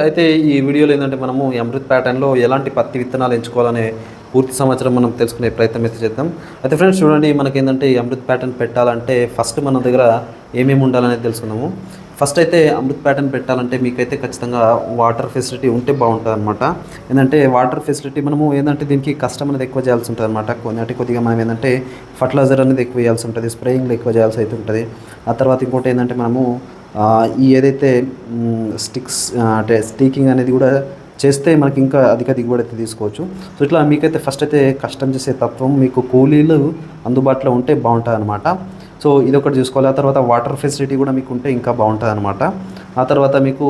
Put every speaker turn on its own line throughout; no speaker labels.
అయితే ఈ వీడియోలో ఏంటంటే మనము ఈ అమృత్ ప్యాటర్న్లో ఎలాంటి పత్తి విత్తనాలు ఎంచుకోవాలనే పూర్తి సమాచారం మనం తెలుసుకునే ప్రయత్నం అయితే చేద్దాం. అయితే ఫ్రెండ్స్ చూడండి, మనకేంటంటే ఈ అమృత్ ప్యాటర్న్ పెట్టాలంటే ఫస్ట్ మన దగ్గర ఏమేమి ఉండాలనేది తెలుసుకుందాము. ఫస్ట్ అయితే అమృత్ ప్యాటర్న్ పెట్టాలంటే మీకైతే ఖచ్చితంగా వాటర్ ఫెసిలిటీ ఉంటే బాగుంటుంది అనమాట. ఏంటంటే వాటర్ ఫెసిలిటీ మనము ఏంటంటే దీనికి కష్టం అనేది ఎక్కువ చేయాల్సి ఉంటుంది అనమాట. కొద్దిగా మనం ఏంటంటే ఫర్టిలైజర్ అనేది ఎక్కువ చేయాల్సి ఉంటుంది, స్ప్రేయింగ్లో ఎక్కువ చేయాల్సి అయితే ఉంటుంది. ఆ తర్వాత ఇంకోటి ఏంటంటే మనము ఈ ఏదైతే స్టిక్స్ అంటే స్టీకింగ్ అనేది కూడా చేస్తే మనకి ఇంకా అధిక దిగుబడి అయితే తీసుకోవచ్చు. సో ఇట్లా మీకైతే ఫస్ట్ అయితే కష్టం చేసే తత్వం, మీకు కూలీలు అందుబాటులో ఉంటే బాగుంటుంది అనమాట. సో ఇదొకటి చూసుకోవాలి. ఆ తర్వాత వాటర్ ఫెసిలిటీ కూడా మీకు ఉంటే ఇంకా బాగుంటుంది అనమాట. ఆ తర్వాత మీకు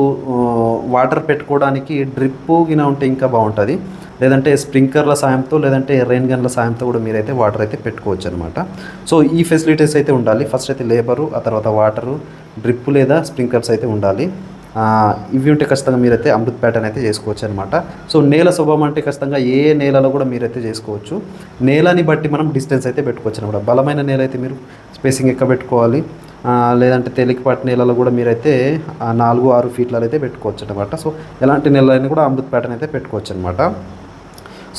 వాటర్ పెట్టుకోవడానికి డ్రిప్పు గిన ఉంటే ఇంకా బాగుంటుంది. లేదంటే స్ప్రింక్లర్ల సాయంతో లేదంటే రెయిన్ గన్ల సాయంతో కూడా మీరైతే వాటర్ అయితే పెట్టుకోవచ్చు అనమాట. సో ఈ ఫెసిలిటీస్ అయితే ఉండాలి. ఫస్ట్ అయితే లేబరు, ఆ తర్వాత వాటరు, డ్రిప్ లేదా స్ప్రింక్లర్స్ అయితే ఉండాలి. ఇవి ఉంటే ఖచ్చితంగా మీరైతే అమృత్ ప్యాటర్న్ అయితే చేసుకోవచ్చు అనమాట. సో నేల స్వభావం అంటే ఖచ్చితంగా ఏ నేలలో కూడా మీరైతే చేసుకోవచ్చు. నేలని బట్టి మనం డిస్టెన్స్ అయితే పెట్టుకోవచ్చు అనమాట. బలమైన నేల అయితే మీరు స్పేసింగ్ ఎక్కువ పెట్టుకోవాలి. లేదంటే తేలికపాటి నేలలో కూడా మీరైతే 4-6 ఫీట్లలో అయితే పెట్టుకోవచ్చు అనమాట. సో ఎలాంటి నేలైనా కూడా అమృత్ ప్యాటర్న్ అయితే పెట్టుకోవచ్చు అనమాట.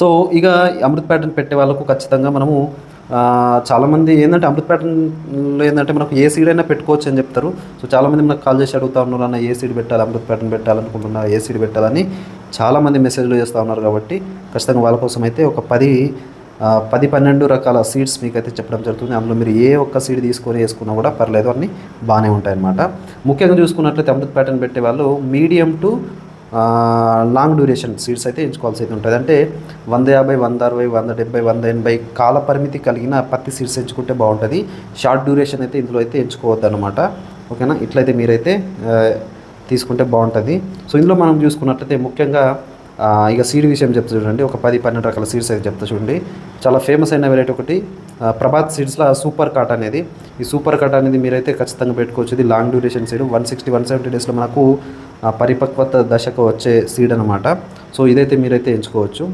సో ఇక అమృత్ ప్యాటర్న్ పెట్టే వాళ్ళకు ఖచ్చితంగా మనము చాలామంది ఏంటంటే అమృత్ ప్యాటర్న్లో ఏంటంటే మనకు ఏ సీడ్ అయినా పెట్టుకోవచ్చు అని చెప్తారు. సో చాలామంది మనకు కాల్ చేసి అడుగుతూ ఉన్నారు, అన్న ఏ సీడ్ పెట్టాలి, అమృత్ ప్యాటర్న్ పెట్టాలనుకుంటున్నా, ఏ సీడ్ పెట్టాలని చాలామంది మెసేజ్లు చేస్తూ ఉన్నారు. కాబట్టి ఖచ్చితంగా వాళ్ళ కోసం అయితే ఒక 10-12 రకాల సీడ్స్ మీకైతే చెప్పడం జరుగుతుంది. అందులో మీరు ఏ ఒక్క సీడ్ తీసుకొని వేసుకున్నా కూడా పర్లేదు, అన్నీ బాగానే ఉంటాయన్నమాట. ముఖ్యంగా చూసుకున్నట్లయితే అమృత్ ప్యాటర్న్ పెట్టే వాళ్ళు medium to long duration seeds అయితే ఎంచుకోవాల్సి అయితే ఉంటుంది. అంటే 150, 160, 170, 180 కాల పరిమితి కలిగిన పత్తి సీడ్స్ ఎంచుకుంటే బాగుంటుంది. షార్ట్ డ్యూరేషన్ అయితే ఇందులో అయితే ఎంచుకోవద్దు అనమాట. ఓకేనా, ఇట్లయితే మీరైతే తీసుకుంటే బాగుంటుంది. సో ఇందులో మనం చూసుకున్నట్లయితే ముఖ్యంగా ఇక సీడ్ విషయం చెప్తా చూడండి. ఒక 10-12 రకాల సీడ్స్ అయితే చెప్తా చూడండి. చాలా ఫేమస్ అయిన వెరైటీ ఒకటి ప్రభాత్ సీడ్స్లో సూపర్ కాట్ అనేది. ఈ సూపర్ కాట్ అనేది మీరైతే ఖచ్చితంగా పెట్టుకోవచ్చు. ఇది లాంగ్ డ్యూరేషన్ సీడ్, 160-170 డేస్లో మనకు పరిపక్వత దశకు వచ్చే సీడ్ అనమాట. సో ఇదైతే మీరైతే ఎంచుకోవచ్చు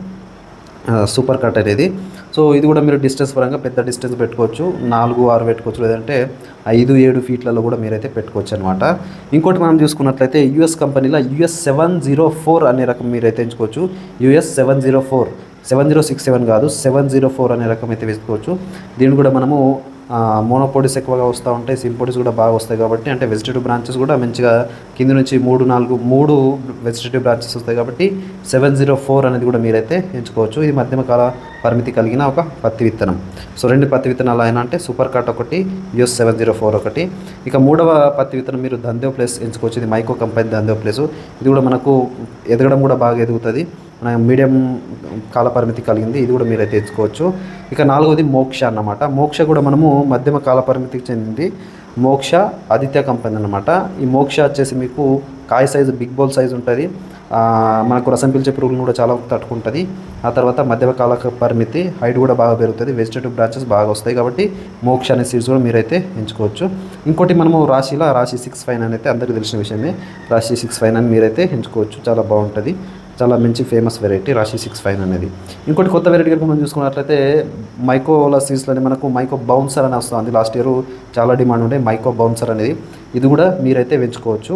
సూపర్ కట్ అనేది. సో ఇది కూడా మీరు డిస్టెన్స్ పరంగా పెద్ద డిస్టెన్స్ పెట్టుకోవచ్చు, 4-6 పెట్టుకోవచ్చు, లేదంటే 5-7 ఫీట్లలో కూడా మీరైతే పెట్టుకోవచ్చు అనమాట. ఇంకోటి మనం చూసుకున్నట్లయితే యూఎస్ కంపెనీలో US 704 అనే రకం మీరైతే ఎంచుకోవచ్చు. US 704, 7067 కాదు, 704 అనే రకం అయితే వేసుకోవచ్చు. దీన్ని కూడా మనము మోనోపోడిస్ ఎక్కువగా వస్తూ ఉంటాయి, సింపోడిస్ కూడా బాగా వస్తాయి. కాబట్టి అంటే వెజిటేటివ్ బ్రాంచెస్ కూడా మంచిగా కింద నుంచి 3 వెజిటేటివ్ బ్రాంచెస్ వస్తాయి. కాబట్టి 704 అనేది కూడా మీరైతే ఎంచుకోవచ్చు. ఇది మధ్యమ కాల పరిమితి కలిగిన ఒక పత్తి విత్తనం. సో 2 పత్తి విత్తనాలు అయినా అంటే సూపర్ కాట్ ఒకటి, US 704 ఒకటి. ఇక 3వ పత్తి విత్తనం మీరు దందేవ్ ప్లేస్ ఎంచుకోవచ్చు. ఇది మైకో కంపెనీ దందేవ్ ప్లేస్. ఇది కూడా మనకు ఎదగడం కూడా బాగా ఎదుగుతుంది, మన మీడియం కాల పరిమితి కలిగింది. ఇది కూడా మీరైతే ఎంచుకోవచ్చు. ఇక 4వది మోక్ష అన్నమాట. మోక్ష కూడా మనము మధ్యమ కాల పరిమితికి చెందింది. మోక్ష ఆదిత్య కంపెనీ అన్నమాట. ఈ మోక్ష వచ్చేసి మీకు కాయ సైజు బిగ్ బౌల్ సైజు ఉంటుంది. మనకు రసం పీల్చే పురుగులను కూడా చాలా తట్టుకుంటుంది. ఆ తర్వాత మధ్యమ కాల పరిమితి, హైట్ కూడా బాగా పెరుగుతుంది, వెజిటేటివ్ బ్రాంచెస్ బాగా వస్తాయి. కాబట్టి మోక్ష అనే సీడ్స్ కూడా మీరైతే ఎంచుకోవచ్చు. ఇంకోటి మనము రాశి 65 అని అయితే అందరికీ తెలిసిన విషయమే. రాశి 65 అని మీరైతే ఎంచుకోవచ్చు, చాలా బాగుంటుంది, చాలా మంచి ఫేమస్ వెరైటీ రాశి 65 అనేది. ఇంకోటి కొత్త వెరైటీ కనుక మనం చూసుకున్నట్లయితే మైకోల సీడ్స్లోనే మనకు మైకో బౌన్సర్ అని వస్తుంది. లాస్ట్ ఇయర్ చాలా డిమాండ్ ఉండే మైకో బౌన్సర్ అనేది. ఇది కూడా మీరైతే ఎంచుకోవచ్చు.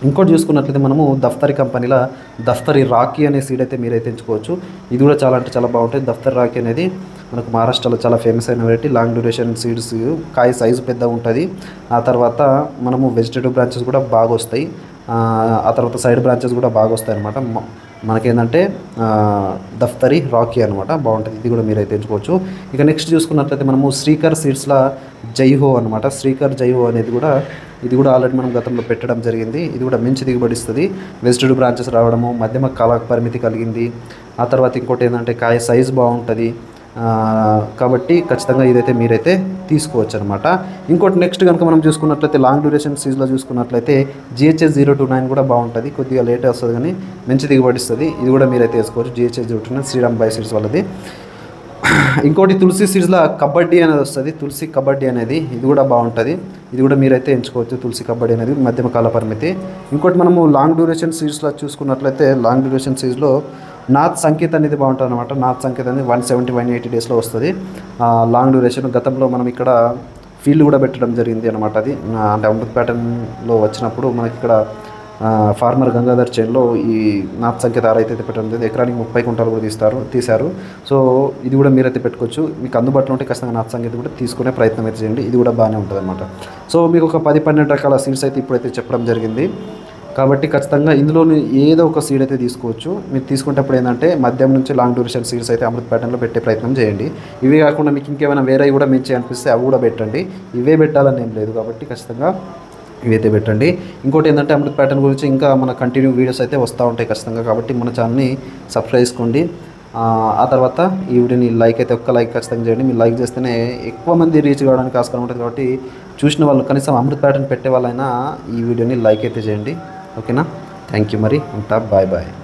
ఇంకోటి చూసుకున్నట్లయితే మనము దఫ్తరి కంపెనీలో దఫ్తరి రాఖీ అనే సీడ్ అయితే మీరైతే ఎంచుకోవచ్చు. ఇది కూడా చాలా అంటే చాలా బాగుంటుంది. దఫ్తరి రాఖీ అనేది మనకు మహారాష్ట్రలో చాలా ఫేమస్ అయిన వెరైటీ. లాంగ్ డ్యూరేషన్ సీడ్స్, కాయ సైజు పెద్దగా ఉంటుంది. ఆ తర్వాత మనము వెజిటేటివ్ బ్రాంచెస్ కూడా బాగా వస్తాయి. ఆ తర్వాత సైడ్ బ్రాంచెస్ కూడా బాగా వస్తాయి అనమాట. మనకేంటంటే దఫ్తరి రాకీ అనమాట, బాగుంటుంది. ఇది కూడా మీరైతే ఎంచుకోవచ్చు. ఇక నెక్స్ట్ చూసుకున్నట్లయితే మనము శ్రీకర్ సీడ్స్లో జైహో అనమాట. శ్రీకర్ జైహో అనేది కూడా ఇది కూడా ఆల్రెడీ మనం గతంలో పెట్టడం జరిగింది. ఇది కూడా మంచి దిగుబడి ఇస్తుంది, వెజిటేటివ్ బ్రాంచెస్ రావడము, మధ్యమ కాల పరిమితి కలిగింది. ఆ తర్వాత ఇంకోటి ఏంటంటే కాయ సైజు బాగుంటుంది. కాబట్టి ఖచ్చితంగా ఇదైతే మీరైతే తీసుకోవచ్చు అనమాట. ఇంకోటి నెక్స్ట్ కనుక మనం చూసుకున్నట్లయితే లాంగ్ డ్యూరేషన్ సీజ్లో చూసుకున్నట్లయితే GHS 029 కూడా బాగుంటుంది. కొద్దిగా లేట్ వస్తుంది కానీ మంచి దిగుబడి ఇస్తుంది. ఇది కూడా మీరైతే వేసుకోవచ్చు. GHS 029 శ్రీరామ్ బై సీడ్స్ వాళ్ళది. ఇంకోటి తులసి సీడ్స్లో కబడ్డీ అనేది వస్తుంది, తులసి కబడ్డీ అనేది. ఇది కూడా బాగుంటుంది, ఇది కూడా మీరైతే ఎంచుకోవచ్చు. తులసి కబడ్డీ అనేది మధ్యమ కాల పరిమితి. ఇంకోటి మనము లాంగ్ డ్యూరేషన్ సీడ్స్లో చూసుకున్నట్లయితే లాంగ్ డ్యూరేషన్ సీడ్స్లో నార్త్ సంకేత్ అనేది బాగుంటుంది అనమాట. నార్త్ సంకేత్ అనేది 170-180 డేస్లో వస్తుంది లాంగ్ డ్యూరేషన్. గతంలో మనం ఇక్కడ ఫీల్డ్ కూడా పెట్టడం జరిగింది అనమాట. అది అంటే అమృత్ ప్యాటర్న్లో వచ్చినప్పుడు మనకి ఇక్కడ ఫార్మర్ గంగాధర్ చేన్లో ఈ నాటు సంఖ్య అయితే పెట్టడం జరిగింది. ఎకరానికి 30 కుంటాలు కూడా తీశారు. సో ఇది కూడా మీరైతే పెట్టుకోవచ్చు. మీకు అందుబాటులో ఉంటే ఖచ్చితంగా నాటు సంఖ్య కూడా తీసుకునే ప్రయత్నం అయితే చేయండి. ఇది కూడా బాగానే ఉంటుంది అనమాట. సో మీకు ఒక 10-12 రకాల సీడ్స్ అయితే ఇప్పుడైతే చెప్పడం జరిగింది. కాబట్టి ఖచ్చితంగా ఇందులోని ఏదో ఒక సీడ్ అయితే తీసుకోవచ్చు. మీరు తీసుకునేటప్పుడు ఏంటంటే మధ్యం నుంచి లాంగ్ డ్యూరేషన్ సీడ్స్ అయితే అమృత్ ప్యాటర్న్లో పెట్టే ప్రయత్నం చేయండి. ఇవే కాకుండా మీకు ఇంకేమైనా వేరే కూడా మంచి అనిపిస్తే అవి కూడా పెట్టండి. ఇవే పెట్టాలని ఏం లేదు కాబట్టి ఖచ్చితంగా ఇవైతే పెట్టండి. ఇంకోటి ఏంటంటే అమృత్ ప్యాటర్న్ గురించి ఇంకా మన కంటిన్యూ వీడియోస్ అయితే వస్తూ ఉంటాయి ఖచ్చితంగా. కాబట్టి మన ఛానల్ని సబ్స్క్రైబ్ చేసుకోండి. ఆ తర్వాత ఈ వీడియోని ఒక్క లైక్ ఖచ్చితంగా చేయండి. మీరు లైక్ చేస్తేనే ఎక్కువ మంది రీచ్ కావడానికి ఆస్కారం ఉంటుంది. కాబట్టి చూసిన వాళ్ళు కనీసం అమృత్ ప్యాటర్న్ పెట్టే వాళ్ళైనా ఈ వీడియోని లైక్ అయితే చేయండి. ఓకేనా? Thank you. మరి ఉంటా. Bye bye.